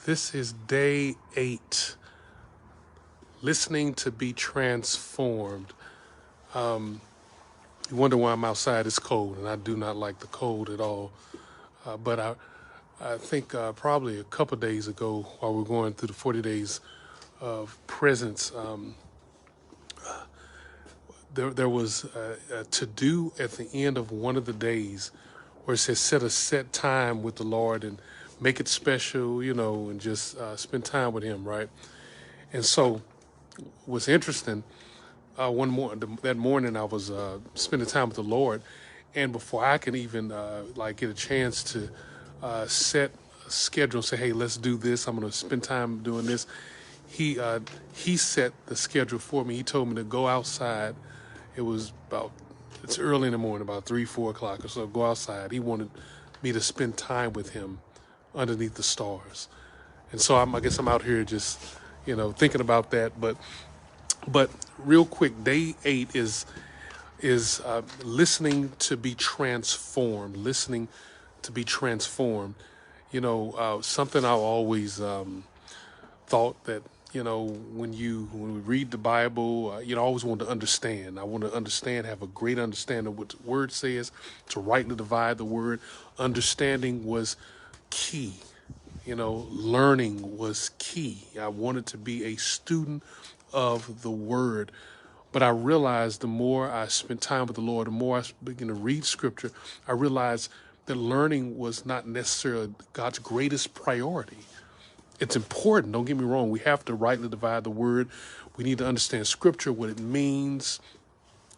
This is day 8, listening to be transformed. You wonder why I'm outside. It's cold, and I do not like the cold at all. But I think probably a couple days ago, while we're going through the 40 days of presence, there was a to-do at the end of one of the days where it says set a set time with the Lord and make it special, and just spend time with him, right? And so what's interesting, that morning I was spending time with the Lord, and before I could even get a chance to set a schedule and say, hey, let's do this, I'm going to spend time doing this, he set the schedule for me. He told me to go outside. It's early in the morning, about 3-4 o'clock or so. Go outside. He wanted me to spend time with him underneath the stars. And so I guess I'm out here just, thinking about that. But real quick, day 8 is listening to be transformed. Listening to be transformed. Something I've always thought that, when we read the Bible, I always want to understand. I want to understand, have a great understanding of what the word says, to rightly divide the word. Understanding was key. Learning was key. I wanted to be a student of the word. But I realized the more I spent time with the Lord, the more I began to read scripture, I realized that learning was not necessarily God's greatest priority. It's important, don't get me wrong. We have to rightly divide the word. We need to understand scripture, what it means,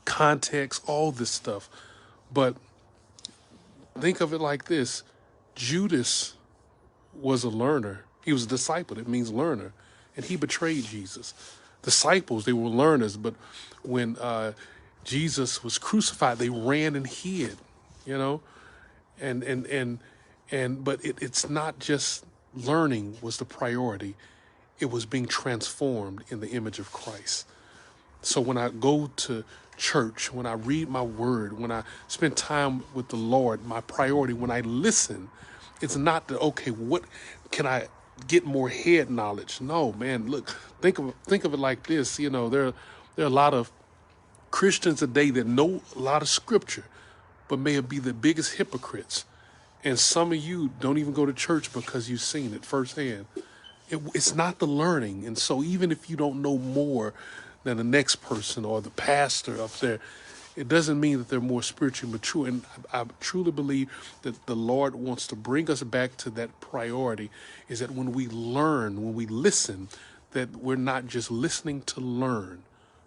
context, all this stuff. But think of it like this. Judas was a learner. He was a disciple. It means learner. And he betrayed Jesus. Disciples, they were learners. But when Jesus was crucified, they ran and hid, But it's not just learning was the priority. It was being transformed in the image of Christ. So when I go to church, when I read my word, when I spend time with the Lord, my priority, when I listen, it's not that, okay, what can I get more head knowledge? No, man, look, think of it like this. There are a lot of Christians today that know a lot of scripture, but may be the biggest hypocrites. And some of you don't even go to church because you've seen it firsthand. It's not the learning. And so even if you don't know more than the next person or the pastor up there, it doesn't mean that they're more spiritually mature. And I truly believe that the Lord wants to bring us back to that priority, is that when we learn, when we listen, that we're not just listening to learn,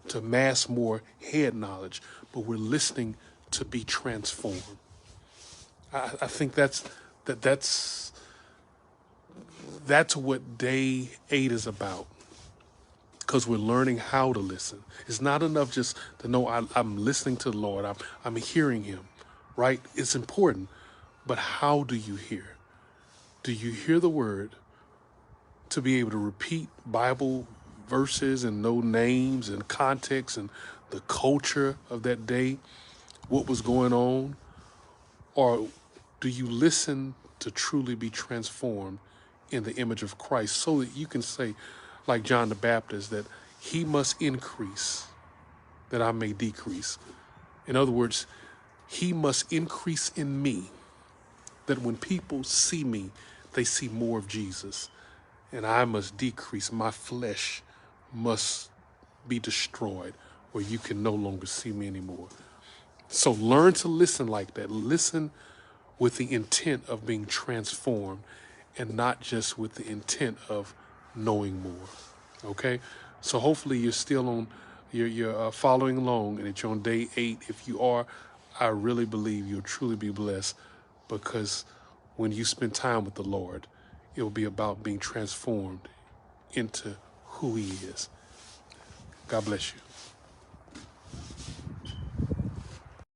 to amass more head knowledge, but we're listening to be transformed. I think that's what day 8 is about, because we're learning how to listen. It's not enough just to know I'm listening to the Lord, I'm hearing him, right? It's important, but how do you hear? Do you hear the word to be able to repeat Bible verses and know names and context and the culture of that day, what was going on? Or do you listen to truly be transformed in the image of Christ, so that you can say, like John the Baptist, that he must increase, that I may decrease? In other words, he must increase in me, that when people see me, they see more of Jesus. And I must decrease. My flesh must be destroyed, where you can no longer see me anymore. So learn to listen like that. Listen with the intent of being transformed, and not just with the intent of knowing more. Okay? So hopefully you're still on, you're following along, and that you're on day 8. If you are, I really believe you'll truly be blessed, because when you spend time with the Lord, it will be about being transformed into who he is. God bless you.